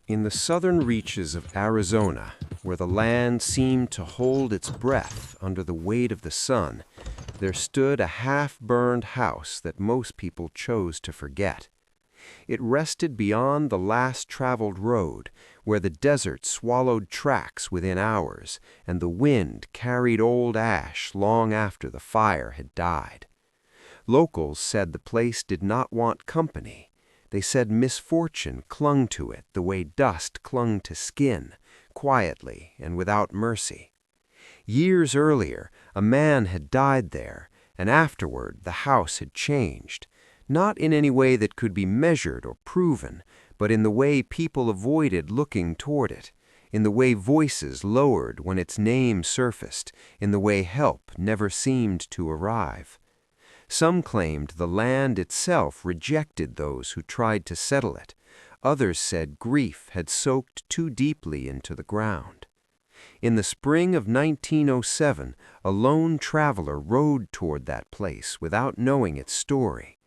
In the southern reaches of Arizona, where the land seemed to hold its breath under the weight of the sun, there stood a half-burned house that most people chose to forget. It rested beyond the last traveled road, where the desert swallowed tracks within hours, and the wind carried old ash long after the fire had died. Locals said the place did not want company. They said misfortune clung to it the way dust clung to skin, quietly and without mercy. Years earlier, a man had died there, and afterward the house had changed, not in any way that could be measured or proven, but in the way people avoided looking toward it, in the way voices lowered when its name surfaced, in the way help never seemed to arrive. Some claimed the land itself rejected those who tried to settle it. Others said grief had soaked too deeply into the ground. In the spring of 1907, a lone traveler rode toward that place without knowing its story.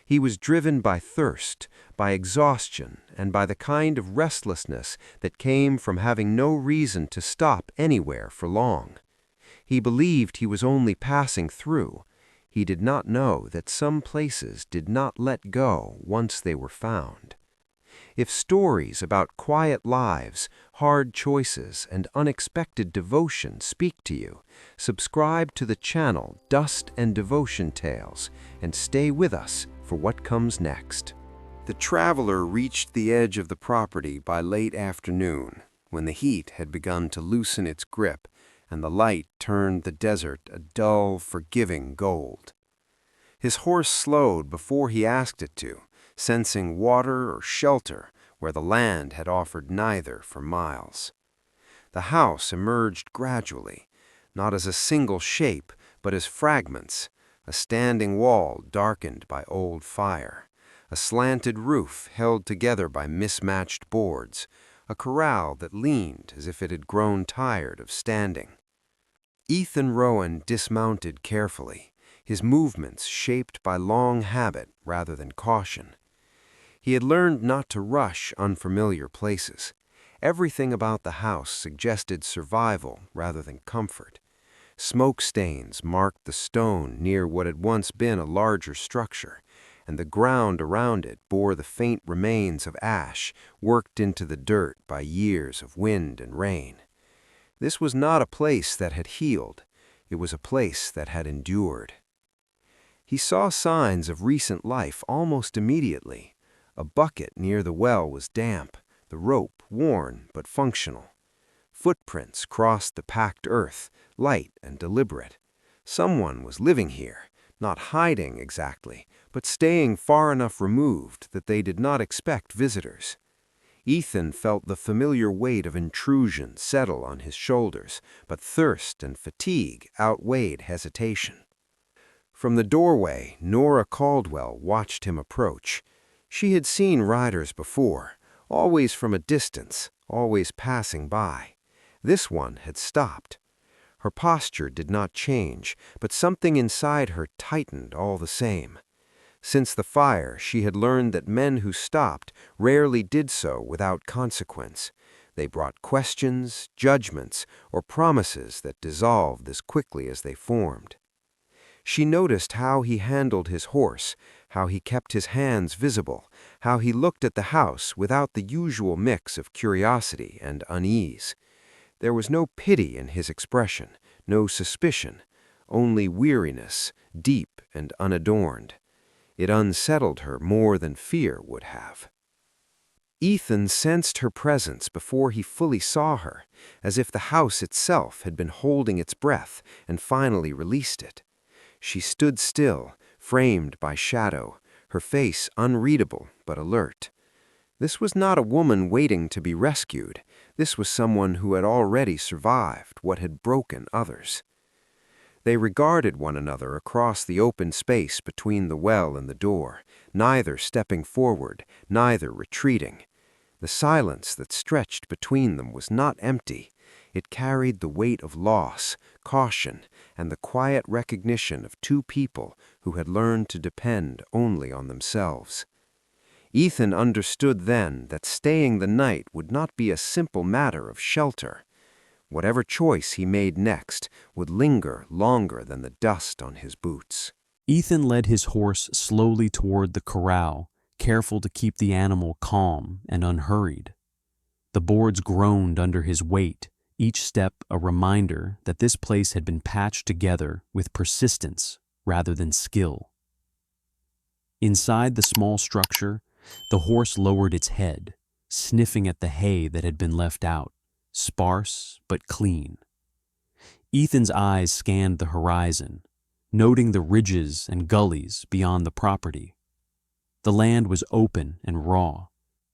He was driven by thirst, by exhaustion, and by the kind of restlessness that came from having no reason to stop anywhere for long. He believed he was only passing through. He did not know that some places did not let go once they were found. If stories about quiet lives, hard choices, and unexpected devotion speak to you, subscribe to the channel Dust and Devotion Tales and stay with us for what comes next. The traveler reached the edge of the property by late afternoon, when the heat had begun to loosen its grip and the light turned the desert a dull, forgiving gold. His horse slowed before he asked it to, sensing water or shelter where the land had offered neither for miles. The house emerged gradually, not as a single shape, but as fragments, a standing wall darkened by old fire, a slanted roof held together by mismatched boards, a corral that leaned as if it had grown tired of standing. Ethan Rowan dismounted carefully, his movements shaped by long habit rather than caution. He had learned not to rush unfamiliar places. Everything about the house suggested survival rather than comfort. Smoke stains marked the stone near what had once been a larger structure, and the ground around it bore the faint remains of ash worked into the dirt by years of wind and rain. This was not a place that had healed. It was a place that had endured. He saw signs of recent life almost immediately. A bucket near the well was damp, the rope worn but functional. Footprints crossed the packed earth, light and deliberate. Someone was living here, not hiding exactly, but staying far enough removed that they did not expect visitors. Ethan felt the familiar weight of intrusion settle on his shoulders, but thirst and fatigue outweighed hesitation. From the doorway, Nora Caldwell watched him approach. She had seen riders before, always from a distance, always passing by. This one had stopped. Her posture did not change, but something inside her tightened all the same. Since the fire, she had learned that men who stopped rarely did so without consequence. They brought questions, judgments, or promises that dissolved as quickly as they formed. She noticed how he handled his horse, how he kept his hands visible, how he looked at the house without the usual mix of curiosity and unease. There was no pity in his expression, no suspicion, only weariness, deep and unadorned. It unsettled her more than fear would have. Ethan sensed her presence before he fully saw her, as if the house itself had been holding its breath and finally released it. She stood still, framed by shadow, her face unreadable but alert. This was not a woman waiting to be rescued. This was someone who had already survived what had broken others. They regarded one another across the open space between the well and the door, neither stepping forward, neither retreating. The silence that stretched between them was not empty. It carried the weight of loss, caution, and the quiet recognition of two people who had learned to depend only on themselves. Ethan understood then that staying the night would not be a simple matter of shelter. Whatever choice he made next would linger longer than the dust on his boots. Ethan led his horse slowly toward the corral, careful to keep the animal calm and unhurried. The boards groaned under his weight, each step a reminder that this place had been patched together with persistence rather than skill. Inside the small structure, the horse lowered its head, sniffing at the hay that had been left out, sparse but clean. Ethan's eyes scanned the horizon, noting the ridges and gullies beyond the property. The land was open and raw,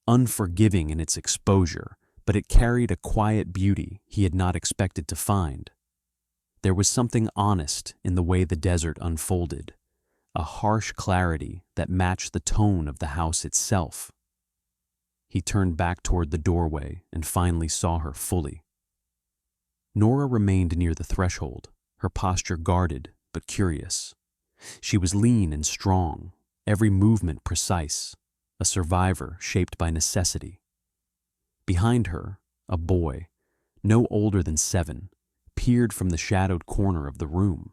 unforgiving in its exposure, but it carried a quiet beauty he had not expected to find. There was something honest in the way the desert unfolded, a harsh clarity that matched the tone of the house itself. He turned back toward the doorway and finally saw her fully. Nora remained near the threshold, her posture guarded but curious. She was lean and strong, every movement precise, a survivor shaped by necessity. Behind her, a boy, no older than 7, peered from the shadowed corner of the room.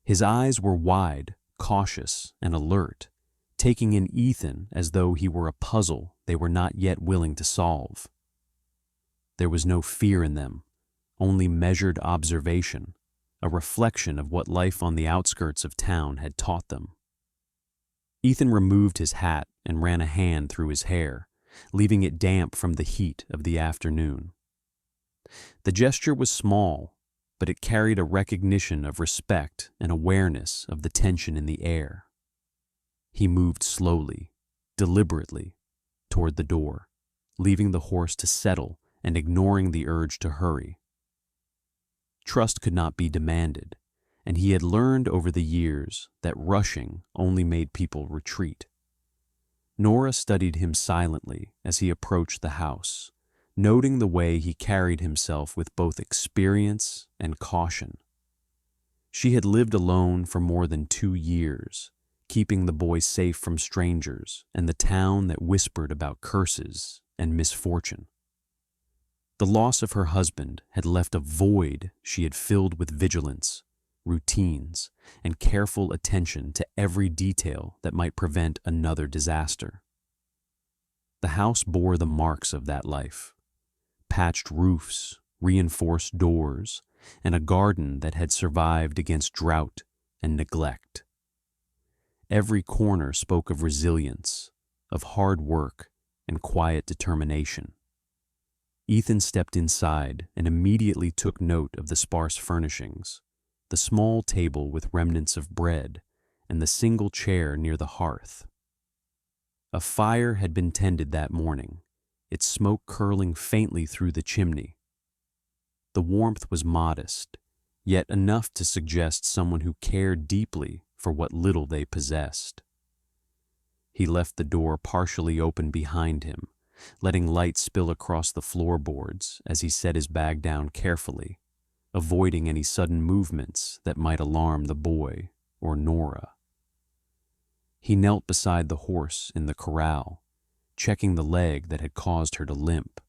His eyes were wide, cautious, and alert, taking in Ethan as though he were a puzzle they were not yet willing to solve. There was no fear in them, only measured observation, a reflection of what life on the outskirts of town had taught them. Ethan removed his hat and ran a hand through his hair, leaving it damp from the heat of the afternoon. The gesture was small, but it carried a recognition of respect and awareness of the tension in the air. He moved slowly, deliberately, toward the door, leaving the horse to settle and ignoring the urge to hurry. Trust could not be demanded, and he had learned over the years that rushing only made people retreat. Nora studied him silently as he approached the house, noting the way he carried himself with both experience and caution. She had lived alone for more than 2 years, keeping the boy safe from strangers and the town that whispered about curses and misfortune. The loss of her husband had left a void she had filled with vigilance, routines, and careful attention to every detail that might prevent another disaster. The house bore the marks of that life: patched roofs, reinforced doors, and a garden that had survived against drought and neglect. Every corner spoke of resilience, of hard work, and quiet determination. Ethan stepped inside and immediately took note of the sparse furnishings, the small table with remnants of bread, and the single chair near the hearth. A fire had been tended that morning, its smoke curling faintly through the chimney. The warmth was modest, yet enough to suggest someone who cared deeply for what little they possessed. He left the door partially open behind him, letting light spill across the floorboards as he set his bag down carefully, avoiding any sudden movements that might alarm the boy or Nora. He knelt beside the horse in the corral, checking the leg that had caused her to limp.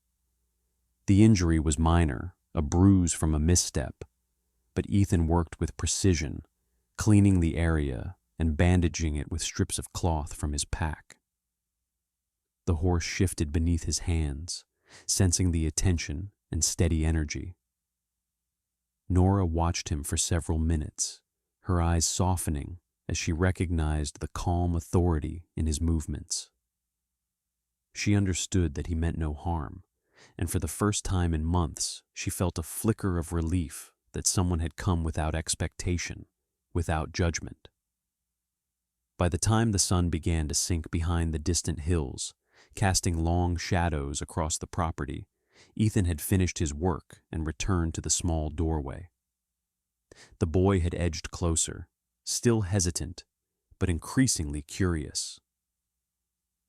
The injury was minor, a bruise from a misstep, but Ethan worked with precision, cleaning the area and bandaging it with strips of cloth from his pack. The horse shifted beneath his hands, sensing the attention and steady energy. Nora watched him for several minutes, her eyes softening as she recognized the calm authority in his movements. She understood that he meant no harm, and for the first time in months, she felt a flicker of relief that someone had come without expectation, without judgment. By the time the sun began to sink behind the distant hills, casting long shadows across the property, Ethan had finished his work and returned to the small doorway. The boy had edged closer, still hesitant, but increasingly curious.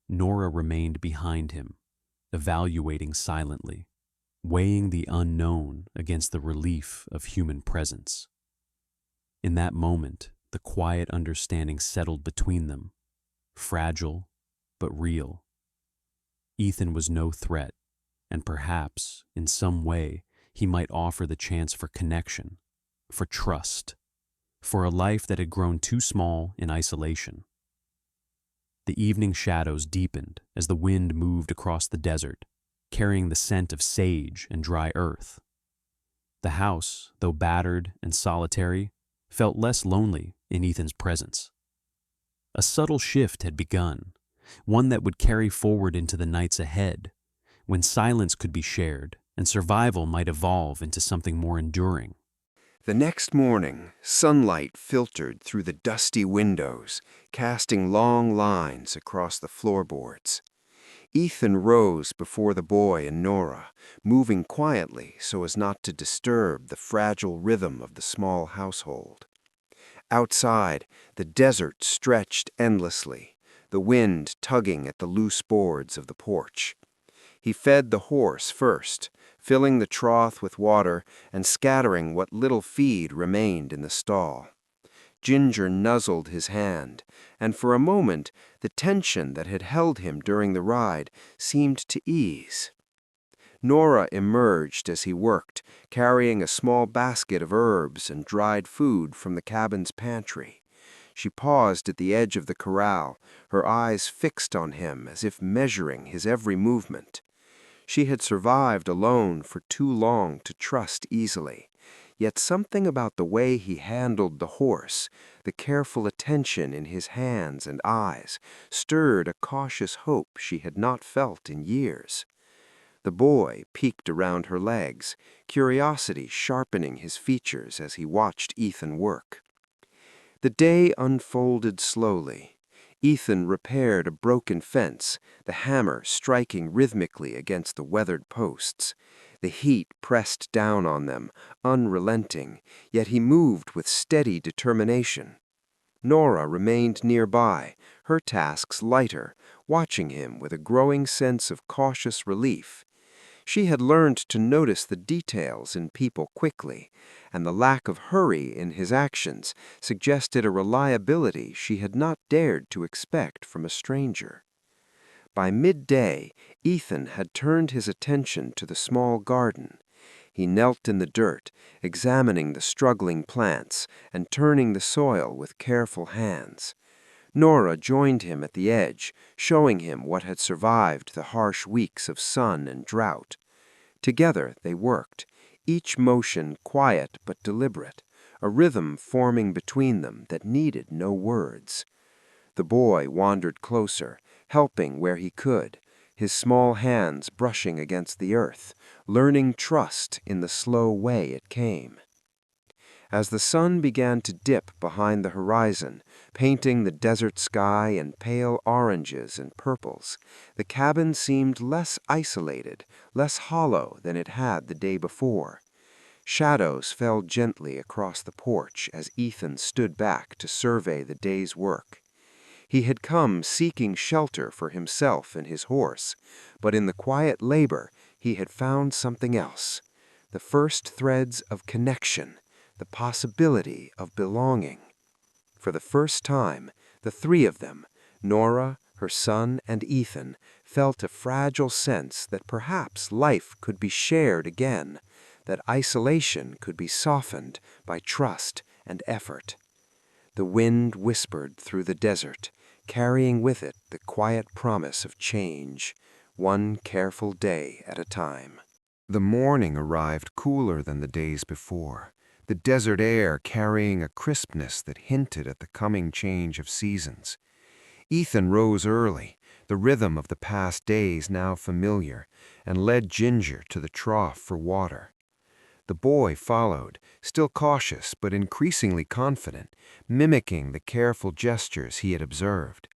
Nora remained behind him, evaluating silently, weighing the unknown against the relief of human presence. In that moment, the quiet understanding settled between them, fragile, but real. Ethan was no threat, and perhaps, in some way, he might offer the chance for connection, for trust, for a life that had grown too small in isolation. The evening shadows deepened as the wind moved across the desert, carrying the scent of sage and dry earth. The house, though battered and solitary, felt less lonely in Ethan's presence. A subtle shift had begun, one that would carry forward into the nights ahead, when silence could be shared and survival might evolve into something more enduring. The next morning, sunlight filtered through the dusty windows, casting long lines across the floorboards. Ethan rose before the boy and Nora, moving quietly so as not to disturb the fragile rhythm of the small household. Outside, the desert stretched endlessly, the wind tugging at the loose boards of the porch. He fed the horse first, filling the trough with water and scattering what little feed remained in the stall. Ginger nuzzled his hand, and for a moment the tension that had held him during the ride seemed to ease. Nora emerged as he worked, carrying a small basket of herbs and dried food from the cabin's pantry. She paused at the edge of the corral, her eyes fixed on him as if measuring his every movement. She had survived alone for too long to trust easily, yet something about the way he handled the horse, the careful attention in his hands and eyes, stirred a cautious hope she had not felt in years. The boy peeked around her legs, curiosity sharpening his features as he watched Ethan work. The day unfolded slowly. Ethan repaired a broken fence, the hammer striking rhythmically against the weathered posts. The heat pressed down on them, unrelenting, yet he moved with steady determination. Nora remained nearby, her tasks lighter, watching him with a growing sense of cautious relief. She had learned to notice the details in people quickly, and the lack of hurry in his actions suggested a reliability she had not dared to expect from a stranger. By midday, Ethan had turned his attention to the small garden. He knelt in the dirt, examining the struggling plants and turning the soil with careful hands. Nora joined him at the edge, showing him what had survived the harsh weeks of sun and drought. Together they worked, each motion quiet but deliberate, a rhythm forming between them that needed no words. The boy wandered closer, helping where he could, his small hands brushing against the earth, learning trust in the slow way it came. As the sun began to dip behind the horizon, painting the desert sky in pale oranges and purples, the cabin seemed less isolated, less hollow than it had the day before. Shadows fell gently across the porch as Ethan stood back to survey the day's work. He had come seeking shelter for himself and his horse, but in the quiet labor he had found something else, the first threads of connection, the possibility of belonging. For the first time, the three of them, Nora, her son, and Ethan, felt a fragile sense that perhaps life could be shared again, that isolation could be softened by trust and effort. The wind whispered through the desert, carrying with it the quiet promise of change, one careful day at a time. The morning arrived cooler than the days before, the desert air carrying a crispness that hinted at the coming change of seasons. Ethan rose early, the rhythm of the past days now familiar, and led Ginger to the trough for water. The boy followed, still cautious but increasingly confident, mimicking the careful gestures he had observed.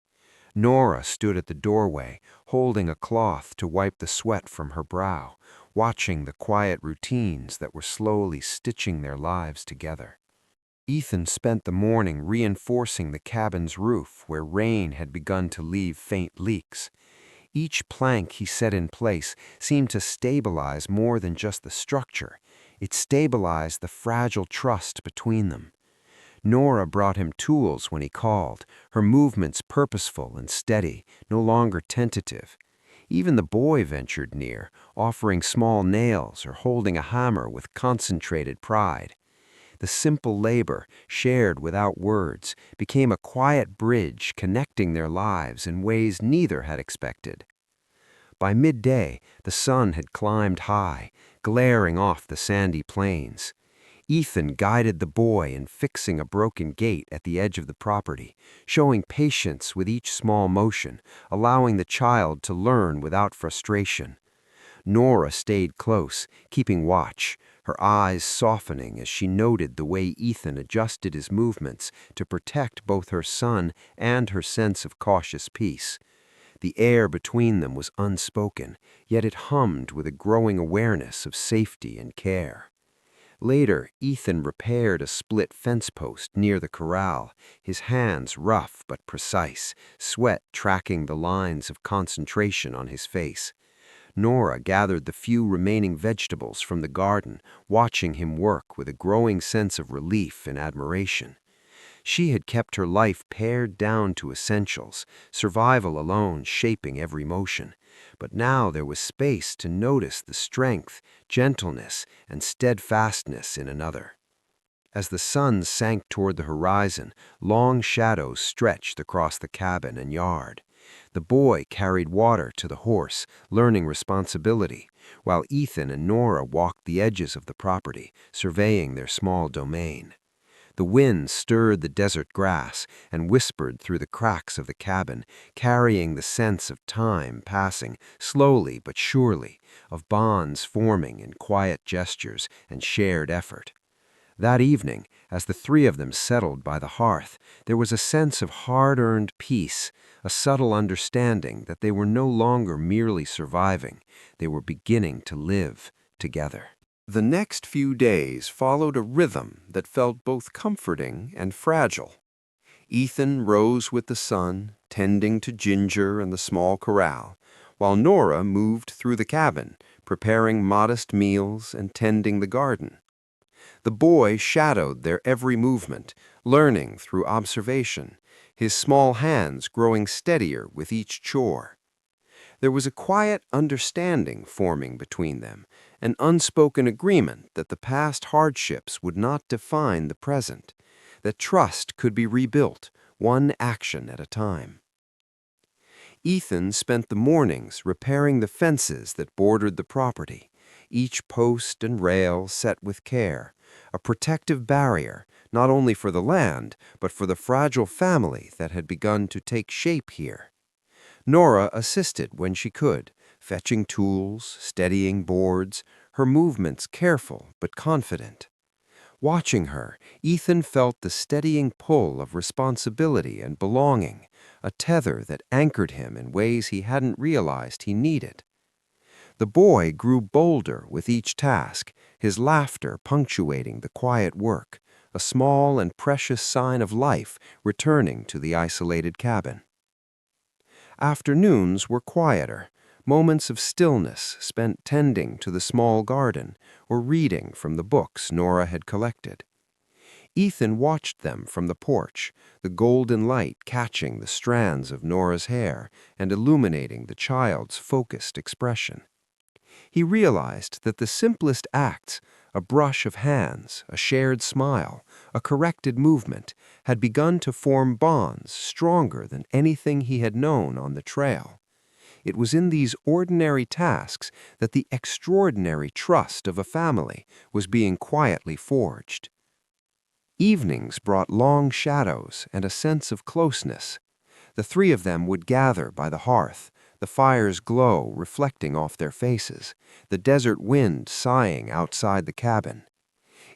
Nora stood at the doorway, holding a cloth to wipe the sweat from her brow, watching the quiet routines that were slowly stitching their lives together. Ethan spent the morning reinforcing the cabin's roof where rain had begun to leave faint leaks. Each plank he set in place seemed to stabilize more than just the structure. It stabilized the fragile trust between them. Nora brought him tools when he called, her movements purposeful and steady, no longer tentative. Even the boy ventured near, offering small nails or holding a hammer with concentrated pride. The simple labor, shared without words, became a quiet bridge connecting their lives in ways neither had expected. By midday, the sun had climbed high, glaring off the sandy plains. Ethan guided the boy in fixing a broken gate at the edge of the property, showing patience with each small motion, allowing the child to learn without frustration. Nora stayed close, keeping watch, her eyes softening as she noted the way Ethan adjusted his movements to protect both her son and her sense of cautious peace. The air between them was unspoken, yet it hummed with a growing awareness of safety and care. Later, Ethan repaired a split fence post near the corral, his hands rough but precise, sweat tracking the lines of concentration on his face. Nora gathered the few remaining vegetables from the garden, watching him work with a growing sense of relief and admiration. She had kept her life pared down to essentials, survival alone shaping every motion. But now there was space to notice the strength, gentleness, and steadfastness in another. As the sun sank toward the horizon, long shadows stretched across the cabin and yard. The boy carried water to the horse, learning responsibility, while Ethan and Nora walked the edges of the property, surveying their small domain. The wind stirred the desert grass and whispered through the cracks of the cabin, carrying the sense of time passing, slowly but surely, of bonds forming in quiet gestures and shared effort. That evening, as the three of them settled by the hearth, there was a sense of hard-earned peace, a subtle understanding that they were no longer merely surviving, they were beginning to live together. The next few days followed a rhythm that felt both comforting and fragile. Ethan rose with the sun, tending to Ginger and the small corral, while Nora moved through the cabin, preparing modest meals and tending the garden. The boy shadowed their every movement, learning through observation, his small hands growing steadier with each chore. There was a quiet understanding forming between them, an unspoken agreement that the past hardships would not define the present, that trust could be rebuilt, one action at a time. Ethan spent the mornings repairing the fences that bordered the property, each post and rail set with care, a protective barrier not only for the land, but for the fragile family that had begun to take shape here. Nora assisted when she could, fetching tools, steadying boards, her movements careful but confident. Watching her, Ethan felt the steadying pull of responsibility and belonging, a tether that anchored him in ways he hadn't realized he needed. The boy grew bolder with each task, his laughter punctuating the quiet work, a small and precious sign of life returning to the isolated cabin. Afternoons were quieter, moments of stillness spent tending to the small garden or reading from the books Nora had collected. Ethan watched them from the porch, the golden light catching the strands of Nora's hair and illuminating the child's focused expression. He realized that the simplest acts, a brush of hands, a shared smile, a corrected movement, had begun to form bonds stronger than anything he had known on the trail. It was in these ordinary tasks that the extraordinary trust of a family was being quietly forged. Evenings brought long shadows and a sense of closeness. The three of them would gather by the hearth, the fire's glow reflecting off their faces, the desert wind sighing outside the cabin.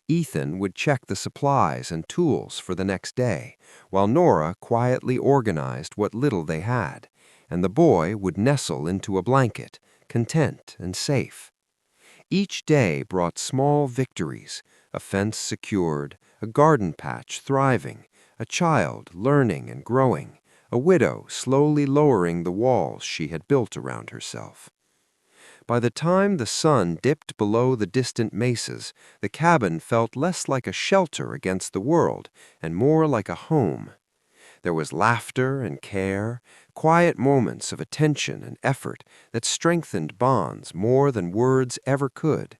Ethan would check the supplies and tools for the next day, while Nora quietly organized what little they had, and the boy would nestle into a blanket, content and safe. Each day brought small victories, a fence secured, a garden patch thriving, a child learning and growing, a widow slowly lowering the walls she had built around herself. By the time the sun dipped below the distant mesas, the cabin felt less like a shelter against the world and more like a home. There was laughter and care, quiet moments of attention and effort that strengthened bonds more than words ever could.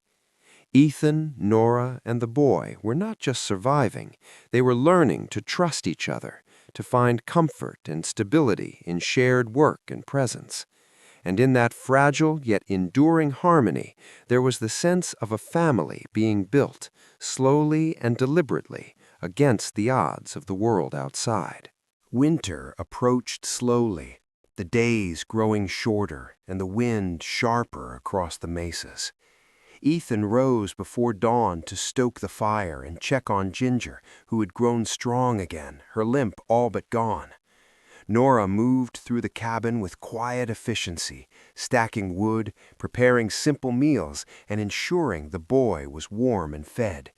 Ethan, Nora, and the boy were not just surviving, they were learning to trust each other, to find comfort and stability in shared work and presence. And in that fragile yet enduring harmony, there was the sense of a family being built, slowly and deliberately, against the odds of the world outside. Winter approached slowly, the days growing shorter and the wind sharper across the mesas. Ethan rose before dawn to stoke the fire and check on Ginger, who had grown strong again, her limp all but gone. Nora moved through the cabin with quiet efficiency, stacking wood, preparing simple meals, and ensuring the boy was warm and fed.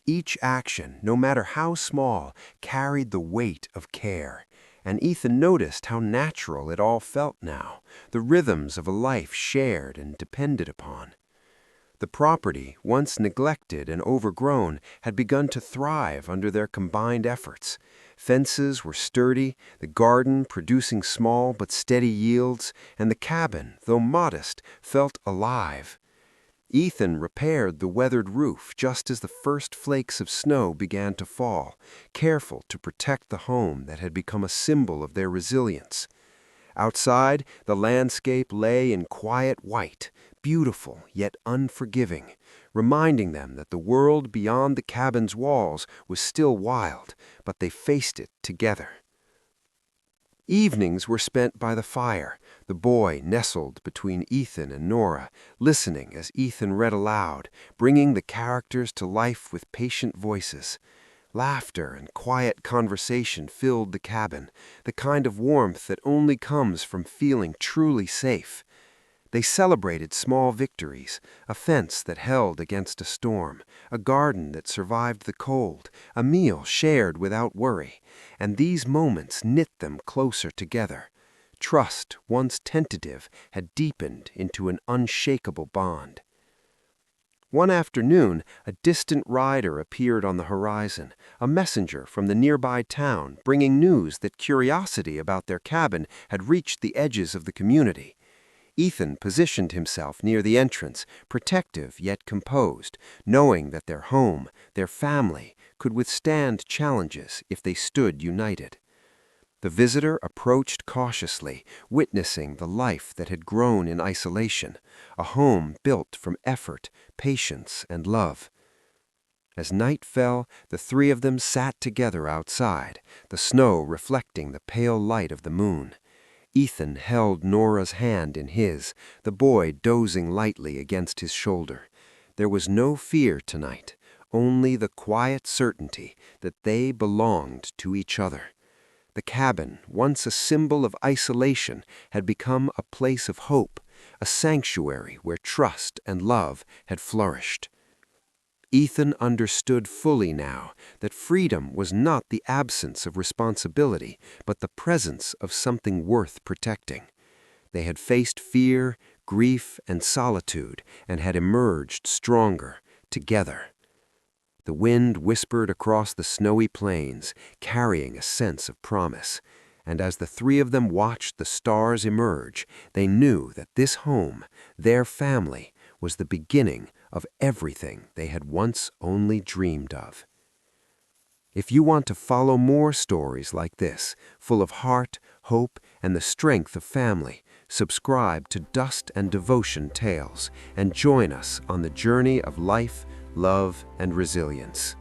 Each action, no matter how small, carried the weight of care, and Ethan noticed how natural it all felt now, the rhythms of a life shared and depended upon. The property, once neglected and overgrown, had begun to thrive under their combined efforts. Fences were sturdy, the garden producing small but steady yields, and the cabin, though modest, felt alive. Ethan repaired the weathered roof just as the first flakes of snow began to fall, careful to protect the home that had become a symbol of their resilience. Outside, the landscape lay in quiet white, beautiful yet unforgiving, reminding them that the world beyond the cabin's walls was still wild, but they faced it together. Evenings were spent by the fire, the boy nestled between Ethan and Nora, listening as Ethan read aloud, bringing the characters to life with patient voices. Laughter and quiet conversation filled the cabin, the kind of warmth that only comes from feeling truly safe. They celebrated small victories, a fence that held against a storm, a garden that survived the cold, a meal shared without worry, and these moments knit them closer together. Trust, once tentative, had deepened into an unshakable bond. One afternoon, a distant rider appeared on the horizon, a messenger from the nearby town bringing news that curiosity about their cabin had reached the edges of the community. Ethan positioned himself near the entrance, protective yet composed, knowing that their home, their family, could withstand challenges if they stood united. The visitor approached cautiously, witnessing the life that had grown in isolation, a home built from effort, patience, and love. As night fell, the three of them sat together outside, the snow reflecting the pale light of the moon. Ethan held Nora's hand in his, the boy dozing lightly against his shoulder. There was no fear tonight, only the quiet certainty that they belonged to each other. The cabin, once a symbol of isolation, had become a place of hope, a sanctuary where trust and love had flourished. Ethan understood fully now that freedom was not the absence of responsibility, but the presence of something worth protecting. They had faced fear, grief, and solitude, and had emerged stronger, together. The wind whispered across the snowy plains, carrying a sense of promise, and as the three of them watched the stars emerge, they knew that this home, their family, was the beginning of everything they had once only dreamed of. If you want to follow more stories like this, full of heart, hope, and the strength of family, subscribe to Dust and Devotion Tales and join us on the journey of life, love, and resilience.